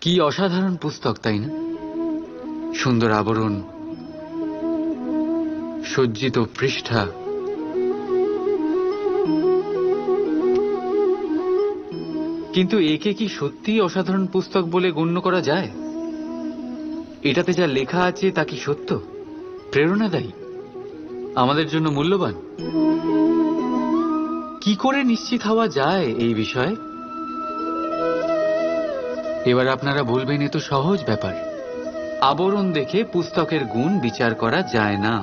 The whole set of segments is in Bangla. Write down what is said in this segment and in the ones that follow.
কি অসাধারণ পুস্তক, তাই না? সুন্দর আবরণ, সজ্জিত পৃষ্ঠা, কিন্তু একে কি সত্যিই অসাধারণ পুস্তক বলে গণ্য করা যায়? এটাতে যা লেখা আছে তা কি সত্য, প্রেরণাদায়ী, আমাদের জন্য মূল্যবান? কি করে নিশ্চিত হওয়া যায় এই বিষয়ে? এবার আপনারা বলবেন, এ তো সহজ ব্যাপার। আবরণ দেখে পুস্তকের গুণ বিচার করা যায় না।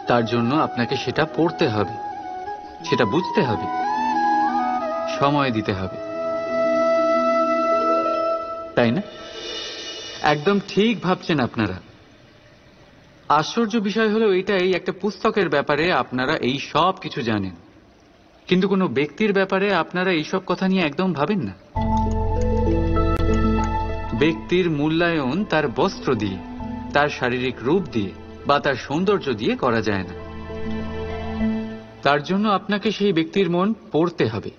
তার জন্য আপনাকে সেটা পড়তে হবে, সেটা বুঝতে হবে, সময় দিতে হবে, তাই না? একদম ঠিক ভাবছেন আপনারা। আশ্চর্য বিষয় হলো এটাই, একটা পুস্তকের ব্যাপারে আপনারা এই সব কিছু জানেন, কিন্তু কোনো ব্যক্তির ব্যাপারে আপনারা এইসব কথা নিয়ে একদম ভাবেন না। ব্যক্তির মূল্যায়ন তার বস্ত্র দিয়ে, তার শারীরিক রূপ দিয়ে বা তার সৌন্দর্য দিয়ে করা যায় না। তার জন্য আপনাকে সেই ব্যক্তির মন পড়তে হবে,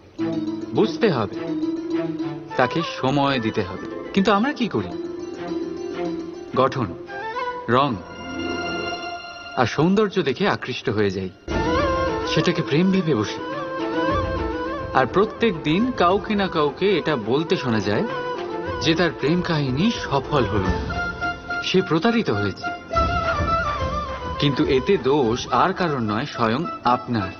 বুঝতে হবে, তাকে সময় দিতে হবে। কিন্তু আমরা কি করি? গঠন, রং আর সৌন্দর্য দেখে আকৃষ্ট হয়ে যাই, সেটাকে প্রেম ভেবে বসি। আর প্রত্যেক দিন কাউকে না কাউকে এটা বলতে শোনা যায় যে তার প্রেম কাহিনী সফল হল না, সে প্রতারিত হয়েছে। কিন্তু এতে দোষ আর কারণ নয়, স্বয়ং আপনার।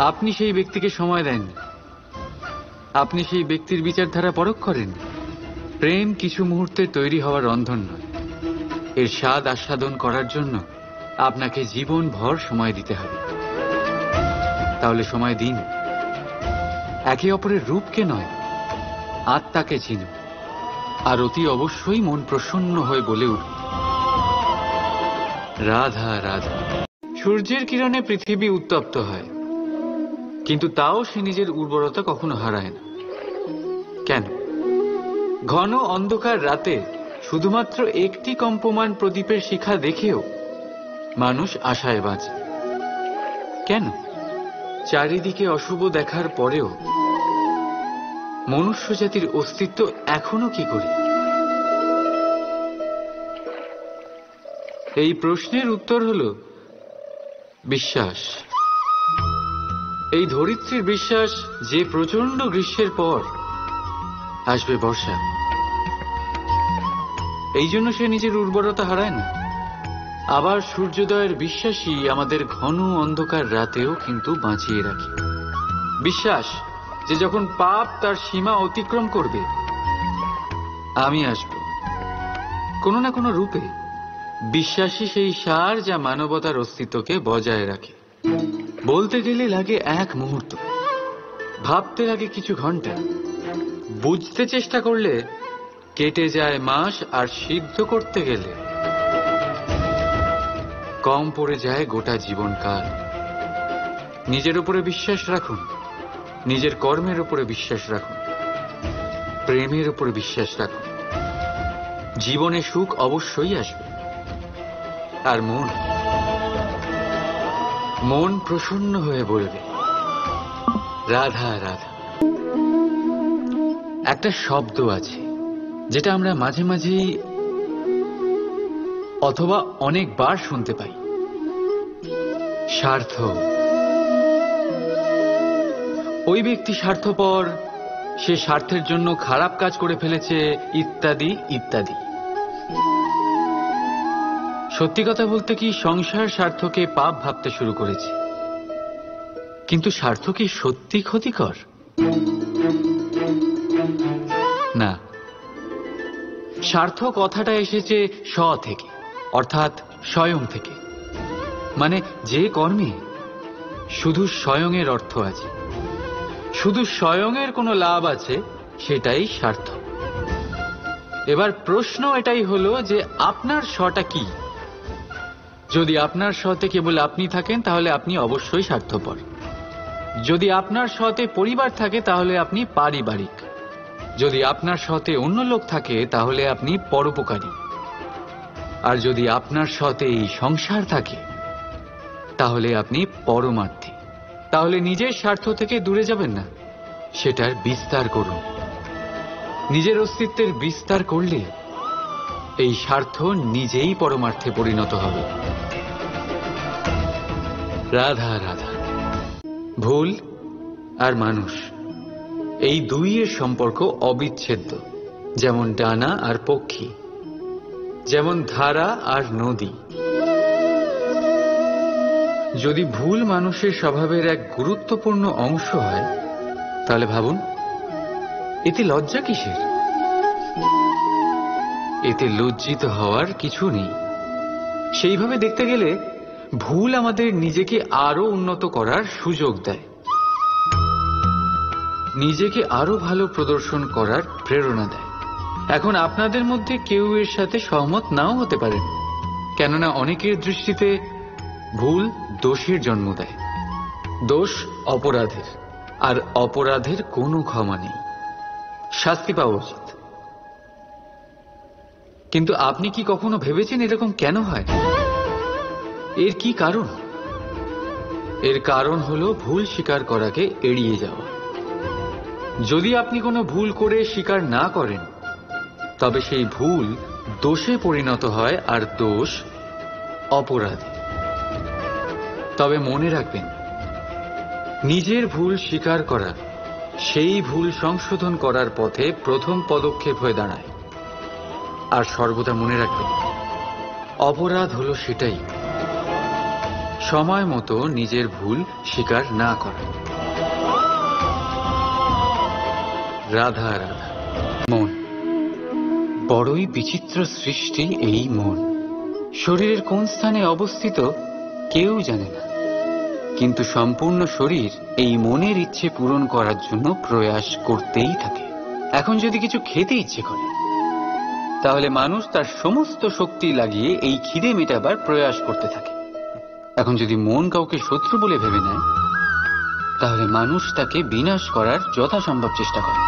আপনি সেই ব্যক্তিকে সময় দেন, আপনি সেই ব্যক্তির বিচারধারা পরখ করেন। প্রেম কিছু মুহূর্তে তৈরি হওয়া রন্ধন নয়, এর স্বাদ আস্বাদন করার জন্য আপনাকে জীবনভর সময় দিতে হবে। তাহলে সময় দিন, একে অপরের রূপকে নয়, আত্মাকে চিনুন। আর অতি অবশ্যই মন প্রসন্ন হয়ে বলে উঠুন, রাধা রাধা। সূর্যের কিরণে পৃথিবী উত্তপ্ত হয়, কিন্তু তাও সে নিজের উর্বরতা কখনো হারায় না। কেন? ঘন অন্ধকার রাতে শুধুমাত্র একটি কম্পমান প্রদীপের শিখা দেখেও মানুষ আশায় বাঁচে। কেন? চারিদিকে অশুভ দেখার পরেও মনুষ্য জাতির অস্তিত্ব এখনো কি করে? এই প্রশ্নের উত্তর হল বিশ্বাস। এই ধরিত্রীর বিশ্বাস যে প্রচন্ড গ্রীষ্মের পর আসবে বর্ষা, এই জন্য সে নিজের উর্বরতা হারায় না। আবার সূর্যোদয়ের বিশ্বাসই আমাদের ঘন অন্ধকার রাতেও কিন্তু বাঁচিয়ে রাখে। বিশ্বাস যে যখন পাপ তার সীমা অতিক্রম করবে, আমি আসব কোনো না কোনো রূপে। বিশ্বাসী সেই সার যা মানবতার অস্তিত্বকে বজায় রাখে। বলতে গেলে লাগে এক মুহূর্ত, ভাবতে লাগে কিছু ঘন্টা, বুঝতে চেষ্টা করলে কেটে যায় মাস, আর সিদ্ধ করতে গেলে কম পড়ে যায় গোটা জীবনকাল। নিজের উপরে বিশ্বাস রাখুন, নিজের কর্মের উপরে বিশ্বাস রাখুন, প্রেমের উপরে বিশ্বাস রাখুন। জীবনে সুখ অবশ্যই আসবে। আর মন প্রসন্ন হয়ে বলবে, রাধা রাধা। একটা শব্দ আছে যেটা আমরা মাঝে মাঝেই অথবা অনেকবার শুনতে পাই, স্বার্থ। ওই ব্যক্তি স্বার্থপর, সে স্বার্থের জন্য খারাপ কাজ করে ফেলেছে, ইত্যাদি ইত্যাদি। সত্যি কথা বলতে কি, সংসার স্বার্থকে পাপ ভাবতে শুরু করেছে। কিন্তু স্বার্থ কি সত্যি ক্ষতিকর? না। স্বার্থ কথাটা এসেছে স্ব থেকে, অর্থাৎ স্বয়ং থেকে। মানে যে কর্মে শুধু স্বয়ংয়ের অর্থ আছে, শুধু স্বয়ংয়ের কোনো লাভ আছে, সেটাই স্বার্থ। এবার প্রশ্ন এটাই হলো যে আপনার স্বটা কি? যদি আপনার স্বতে কেবল আপনি থাকেন তাহলে আপনি অবশ্যই স্বার্থপর। যদি আপনার স্বতে পরিবার থাকে তাহলে আপনি পারিবারিক। যদি আপনার স্বতে অন্য লোক থাকে তাহলে আপনি পরোপকারী। আর যদি আপনার স্বতে এই সংসার থাকে তাহলে আপনি পরমার্থী। তাহলে নিজের স্বার্থ থেকে দূরে যাবেন না, সেটার বিস্তার করুন। নিজের অস্তিত্বের বিস্তার করলে এই স্বার্থ নিজেই পরমার্থে পরিণত হবে। রাধা রাধা। ভুল আর মানুষ, এই দুইয়ের সম্পর্ক অবিচ্ছেদ্য। যেমন ডানা আর পক্ষী, যেমন ধারা আর নদী। যদি ভুল মানুষের স্বভাবের এক গুরুত্বপূর্ণ অংশ হয়, তাহলে ভাবুন, এতে লজ্জা কিসের? এতে লজ্জিত হওয়ার কিছু নেই। সেইভাবে দেখতে গেলে ভুল আমাদের নিজেকে আরো উন্নত করার সুযোগ দেয়, নিজেকে আরো ভালো প্রদর্শন করার প্রেরণা দেয়। এখন আপনাদের মধ্যে কেউ এর সাথে সহমত নাও হতে পারেন, কেননা অনেকের দৃষ্টিতে ভুল দোষের জন্ম দেয়। দোষ অপরাধের, আর অপরাধের কোনো ক্ষমা নেই, শাস্তি পাওয়া উচিত। কিন্তু আপনি কি কখনো ভেবেছেন এরকম কেন হয়? এর কি কারণ? এর কারণ হলো ভুল স্বীকার করাকে এড়িয়ে যাওয়া। যদি আপনি কোনো ভুল করে স্বীকার না করেন, তবে সেই ভুল দোষে পরিণত হয়, আর দোষ অপরাধে। তবে মনে রাখবেন, নিজের ভুল স্বীকার করা সেই ভুল সংশোধন করার পথে প্রথম পদক্ষেপ হয়ে দাঁড়ায়। আর সর্বদা মনে রাখবেন, অপরাধ হলো সেটাই সময় মতো নিজের ভুল স্বীকার না করা। রাধা রাধা। মন বড়ই বিচিত্র সৃষ্টি। এই মন শরীরের কোন স্থানে অবস্থিত কেউ জানে না, কিন্তু সম্পূর্ণ শরীর এই মনের ইচ্ছে পূরণ করার জন্য প্রয়াস করতেই থাকে। এখন যদি কিছু খেতে ইচ্ছে করে, তাহলে মানুষ তার সমস্ত শক্তি লাগিয়ে এই খিদে মেটাবার প্রয়াস করতে থাকে। এখন যদি মন কাউকে শত্রু বলে ভেবে নেয়, তাহলে মানুষ তাকে বিনাশ করার যথাসম্ভব চেষ্টা করে।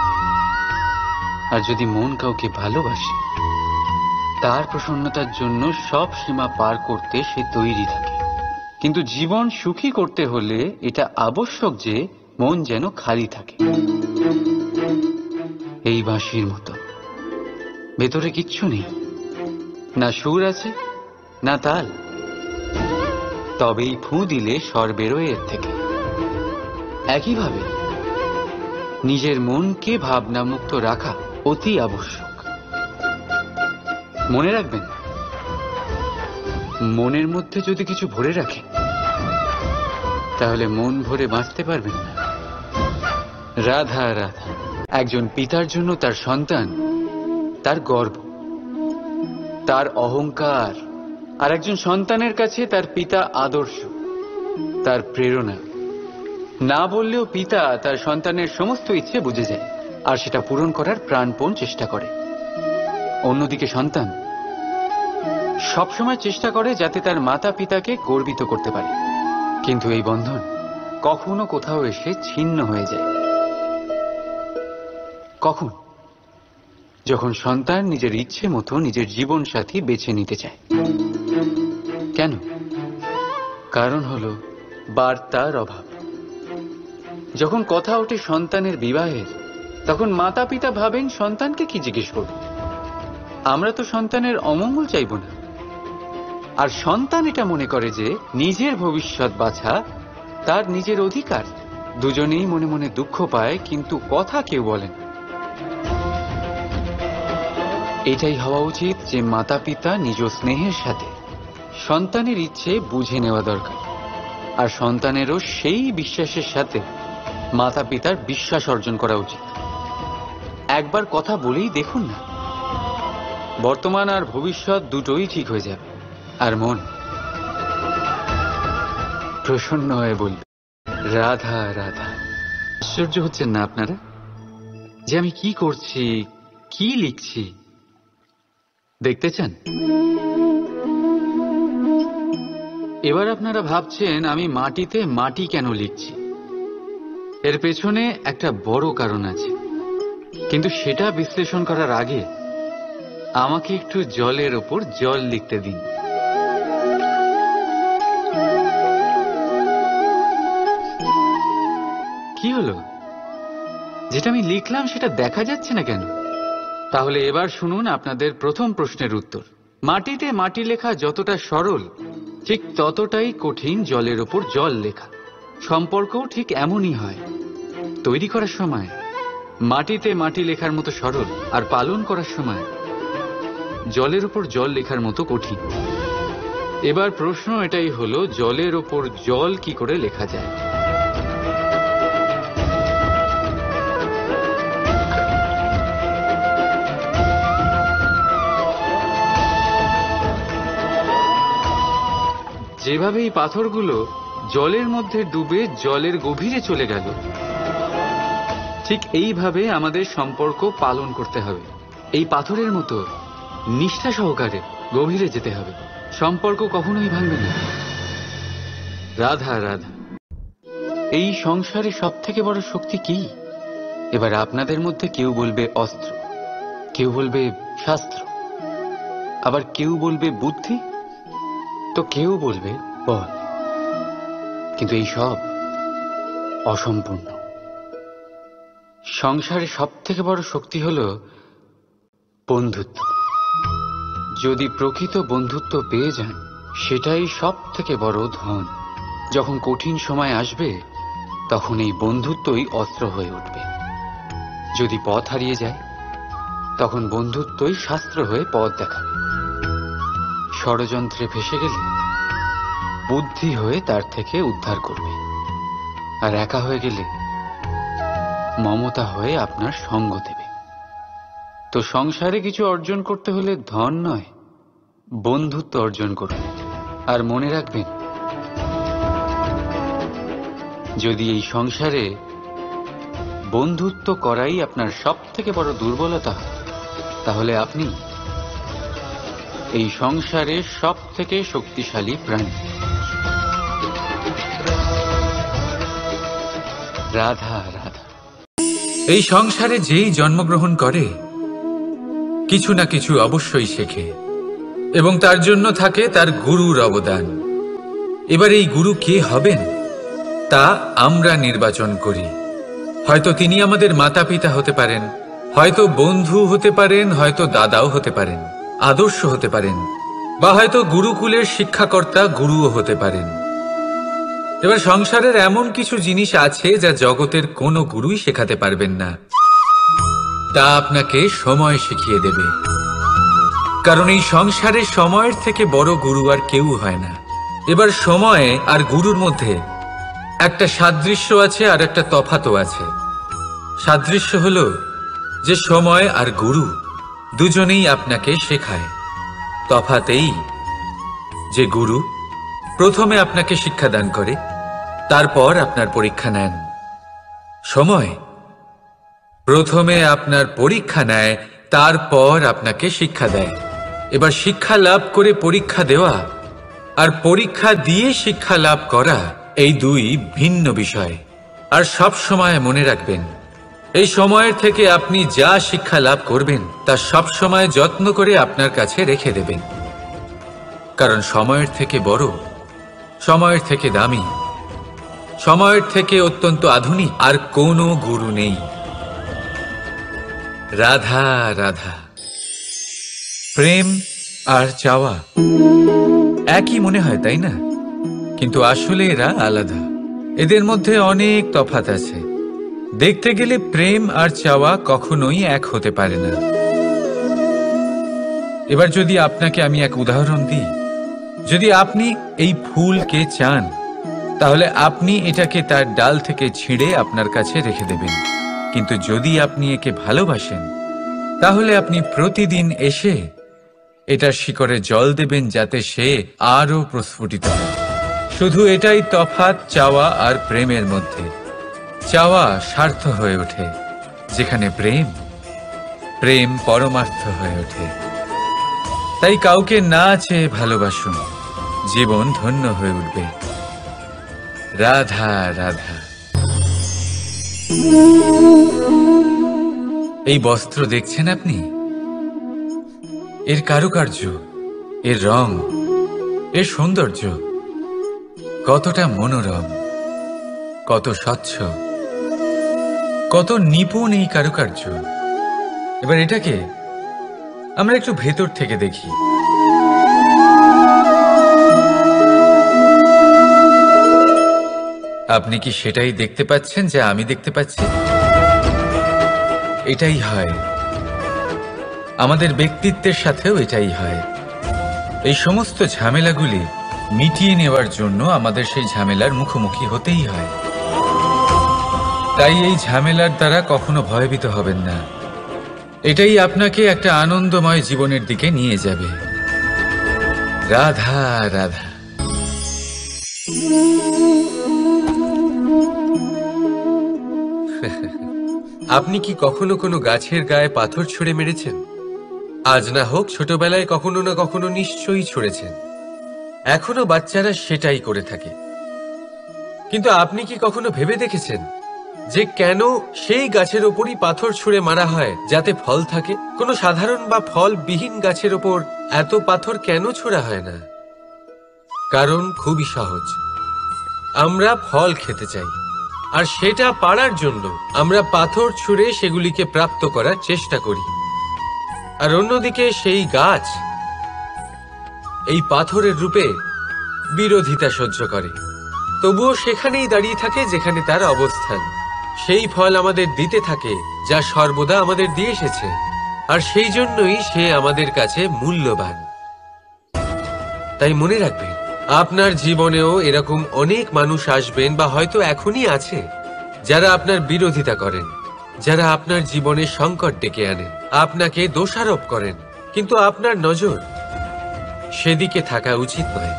আর যদি মন কাউকে ভালোবাসে, তার প্রসন্নতার জন্য সব সীমা পার করতে সে তৈরি থাকে। কিন্তু জীবন সুখী করতে হলে এটা আবশ্যক যে মন যেন খালি থাকে, এই বাঁশির মতো। ভেতরে কিচ্ছু নেই, না সুর আছে না তাল, তবেই ফু দিলে স্বর বেরোয় এর থেকে। একইভাবে নিজের মনকে ভাবনামুক্ত রাখা অতি আবশ্যক। মনে রাখবেন, মনের মধ্যে যদি কিছু ভরে রাখেন, তাহলে মন ভরে বাঁচতে পারবেন না। রাধা রাধা। একজন পিতার জন্য তার সন্তান তার গর্ব, তার অহংকার। আর একজন সন্তানের কাছে তার পিতা আদর্শ, তার প্রেরণা। না বললেও পিতা তার সন্তানের সমস্ত ইচ্ছে বুঝে যায়, আর সেটা পূরণ করার প্রাণপণ চেষ্টা করে। অন্যদিকে সন্তান সবসময় চেষ্টা করে যাতে তার মাতা পিতাকে গর্বিত করতে পারে, কিন্তু এই বন্ধন কখনো কোথাও এসে ছিন্ন হয়ে যায়। কখন? যখন সন্তান নিজের ইচ্ছে মতো নিজের জীবন সাথী বেছে নিতে চায়। কেন? কারণ হলো বার্তার অভাব। যখন কথা ওঠে সন্তানের বিবাহের, তখন মাতা পিতা ভাবেন সন্তানকে কি জিজ্ঞেস করব, আমরা তো সন্তানের অমঙ্গল চাইব না। আর সন্তান এটা মনে করে যে নিজের ভবিষ্যৎ বাছা তার নিজের অধিকার। দুজনেই মনে মনে দুঃখ পায়, কিন্তু কথা কেউ বলে না। এটাই হওয়া উচিত যে মাতা পিতা নিজ স্নেহের সাথে সন্তানের ইচ্ছে বুঝে নেওয়া দরকার, আর সন্তানেরও সেই বিশ্বাসের সাথে মাতা পিতার বিশ্বাস অর্জন করা উচিত। একবার কথা বলেই দেখুন না, বর্তমান আর ভবিষ্যৎ দুটোই ঠিক হয়ে যাবে। আর মন প্রসন্ন হয়ে বলবে রাধা রাধা। আশ্চর্য হচ্ছেন না আপনারা যে আমি কি করছি, কি লিখছি? দেখতে চান? এবার আপনারা ভাবছেন আমি মাটিতে মাটি কেন লিখছি। এর পেছনে একটা বড় কারণ আছে, কিন্তু সেটা বিশ্লেষণ করার আগে আমাকে একটু জলের ওপর জল লিখতে দিন। কি হলো? যেটা আমি লিখলাম সেটা দেখা যাচ্ছে না কেন? তাহলে এবার শুনুন আপনাদের প্রথম প্রশ্নের উত্তর। মাটিতে মাটি লেখা যতটা সরল, ঠিক ততটাই কঠিন জলের ওপর জল লেখা। সম্পর্কও ঠিক এমনই হয়। তৈরি করার সময় মাটিতে মাটি লেখার মতো সরল, আর পালন করার সময় জলের ওপর জল লেখার মতো কঠিন। এবার প্রশ্ন এটাই হলো, জলের ওপর জল কি করে লেখা যায়? যেভাবে এই পাথরগুলো জলের মধ্যে ডুবে জলের গভীরে চলে গেল, ঠিক এইভাবে আমাদের সম্পর্ক পালন করতে হবে। এই পাথরের মতো নিষ্ঠা সহকারে গভীরে যেতে হবে। সম্পর্ক কখনোই ভাঙবে না। রাধা রাধা। এই সংসারে সব থেকে বড় শক্তি কি? এবার আপনাদের মধ্যে কেউ বলবে অস্ত্র, কেউ বলবে শাস্ত্র, আবার কেউ বলবে বুদ্ধি, তো কেউ বলবে বল। কিন্তু এই সব অসম্পূর্ণ। সংসারে সব থেকে বড় শক্তি হলো বন্ধুত্ব। যদি প্রকৃত বন্ধুত্ব পেয়ে যান, সেটাই সব থেকে বড় ধন। যখন কঠিন সময় আসবে, তখন এই বন্ধুত্বই অস্ত্র হয়ে উঠবে। যদি পথ হারিয়ে যায়, তখন বন্ধুত্বই শাস্ত্র হয়ে পথ দেখাবে। ষড়যন্ত্রে ফেসে গেলে বুদ্ধি হয়ে তার থেকে উদ্ধার করবে। আর একা হয়ে গেলে মমতা হয়ে আপনার সঙ্গ দেবে। তো সংসারে কিছু অর্জন করতে হলে ধন নয়, বন্ধুত্ব অর্জন করুন। আর মনে রাখবেন, যদি এই সংসারে বন্ধুত্ব করাই আপনার সব থেকে বড় দুর্বলতা, তাহলে আপনি এই সংসারের সব থেকে শক্তিশালী প্রাণী। রাধা রাধা। এই সংসারে যেই জন্মগ্রহণ করে, কিছু না কিছু অবশ্যই শেখে, এবং তার জন্য থাকে তার গুরুর অবদান। এবার এই গুরু কে হবেন, তা আমরা নির্বাচন করি। হয়তো তিনি আমাদের মাতা পিতা হতে পারেন, হয়তো বন্ধু হতে পারেন, হয়তো দাদাও হতে পারেন, আদর্শ হতে পারেন, বা হয়তো গুরুকুলের শিক্ষাকর্তা গুরুও হতে পারেন। এবার সংসারের এমন কিছু জিনিস আছে যা জগতের কোনো গুরুই শেখাতে পারবেন না। তা আপনাকে সময় শিখিয়ে দেবে। কারণ এই সংসারে সময়ের থেকে বড় গুরু আর কেউ হয় না। এবার সময় আর গুরুর মধ্যে একটা সাদৃশ্য আছে আর একটা তফাতও আছে। সাদৃশ্য হলো যে সময় আর গুরু দুজনেই আপনাকে শেখায়। তফাৎ এই যে গুরু প্রথমে আপনাকে শিক্ষাদান করে, তারপর আপনার পরীক্ষা নেন। সময় প্রথমে আপনার পরীক্ষা নেয়, তারপর আপনাকে শিক্ষা দেয়। এবার শিক্ষা লাভ করে পরীক্ষা দেওয়া আর পরীক্ষা দিয়ে শিক্ষা লাভ করা, এই দুই ভিন্ন বিষয়। আর সব সময় মনে রাখবেন, এই সময়ের থেকে আপনি যা শিক্ষা লাভ করবেন তা সব সময় যত্ন করে আপনার কাছে রেখে দেবেন। কারণ সময়ের থেকে বড়, সময়ের থেকে দামি, সময়ের থেকে অত্যন্ত আধুনিক আর কোনো গুরু নেই। রাধা রাধা। প্রেম আর চাওয়া একই মনে হয়, তাই না? কিন্তু আসলে এরা আলাদা। এদের মধ্যে অনেক তফাৎ আছে। দেখতে গেলে প্রেম আর চাওয়া কখনোই এক হতে পারে না। এবার যদি আপনাকে আমি এক উদাহরণ দিই, যদি আপনি এই ফুলকে চান, তাহলে আপনি এটাকে তার ডাল থেকে ছিঁড়ে আপনার কাছে রেখে দেবেন। কিন্তু যদি আপনি একে ভালোবাসেন, তাহলে আপনি প্রতিদিন এসে এটার শিকড়ে জল দেবেন, যাতে সে আরো প্রস্ফুটিত হয়। শুধু এটাই তফাৎ চাওয়া আর প্রেমের মধ্যে। চাওয়া স্বার্থ হয়ে ওঠে, যেখানে প্রেম প্রেম পরমার্থ হয়ে ওঠে। তাই কাউকে না চেয়ে ভালোবাসুন, জীবন ধন্য হয়ে উঠবে। রাধা রাধা। এই বস্ত্র দেখছেন আপনি? এর কারুকার্য, এর রং, এর সৌন্দর্য কতটা মনোরম, কত স্বচ্ছ, কত নিপুণ এই কারুকার্য। এবার এটাকে আমরা একটু ভেতর থেকে দেখি। আপনি কি সেটাই দেখতে পাচ্ছেন যা আমি দেখতে পাচ্ছি? এটাই হয়, আমাদের ব্যক্তিত্বের সাথেও এটাই হয়। এই সমস্ত ঝামেলাগুলি মিটিয়ে নেওয়ার জন্য আমাদের সেই ঝামেলার মুখোমুখি হতেই হয়। তাই এই ঝামেলার দ্বারা কখনো ভয়ভীত হবেন না। এটাই আপনাকে একটা আনন্দময় জীবনের দিকে নিয়ে যাবে। রাধা রাধা। আপনি কি কখনো কোনো গাছের গায়ে পাথর ছুঁড়ে মেরেছেন? আজ না হোক ছোটবেলায় কখনো না কখনো নিশ্চয়ই ছুঁড়েছেন। এখনো বাচ্চারা সেটাই করে থাকে। কিন্তু আপনি কি কখনো ভেবে দেখেছেন যে কেন সেই গাছের ওপরই পাথর ছুঁড়ে মারা হয় যাতে ফল থাকে? কোনো সাধারণ বা ফলবিহীন গাছের ওপর এত পাথর কেন ছোড়া হয় না? কারণ খুবই সহজ, আমরা ফল খেতে চাই, আর সেটা পারার জন্য আমরা পাথর ছুঁড়ে সেগুলিকে প্রাপ্ত করার চেষ্টা করি। আর অন্যদিকে সেই গাছ এই পাথরের রূপে বিরোধিতা সহ্য করে, তবুও সেখানেই দাঁড়িয়ে থাকে যেখানে তার অবস্থান। সেই ফল আমাদের দিতে থাকে যা সর্বদা আমাদের দিয়ে এসেছে, আর সেই জন্যই সে আমাদের কাছে মূল্যবান। তাই মনে রাখবেন, আপনার জীবনেও এরকম অনেক মানুষ আসবেন বা হয়তো এখনই আছে যারা আপনার বিরোধিতা করেন, যারা আপনার জীবনে সংকট ডেকে আনেন, আপনাকে দোষারোপ করেন, কিন্তু আপনার নজর সেদিকে থাকা উচিত নয়।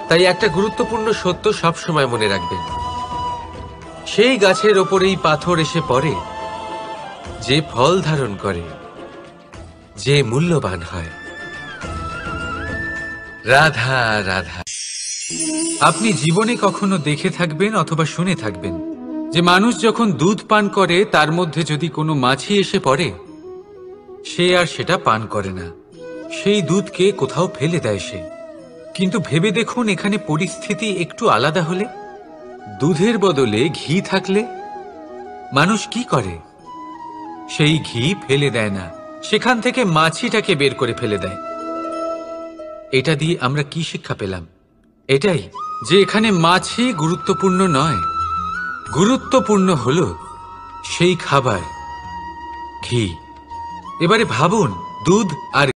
তাই একটা গুরুত্বপূর্ণ সত্য সবসময় মনে রাখবেন, সেই গাছের ওপরেই পাথর এসে পড়ে যে ফল ধারণ করে, যে মূল্যবান হয়। রাধা রাধা। আপনি জীবনে কখনো দেখে থাকবেন অথবা শুনে থাকবেন যে মানুষ যখন দুধ পান করে তার মধ্যে যদি কোনো মাছি এসে পড়ে, সে আর সেটা পান করে না, সেই দুধকে কোথাও ফেলে দেয় সে। কিন্তু ভেবে দেখুন, এখানে পরিস্থিতি একটু আলাদা হলে, দুধের বদলে ঘি থাকলে মানুষ কি করে? সেই ঘি ফেলে দেয় না, সেখান থেকে মাছিটাকে বের করে ফেলে দেয়। এটা দিয়ে আমরা কি শিক্ষা পেলাম? এটাই যে এখানে মাছি গুরুত্বপূর্ণ নয়, গুরুত্বপূর্ণ হলো সেই খাবার, ঘি। এবারে ভাবুন, দুধ আর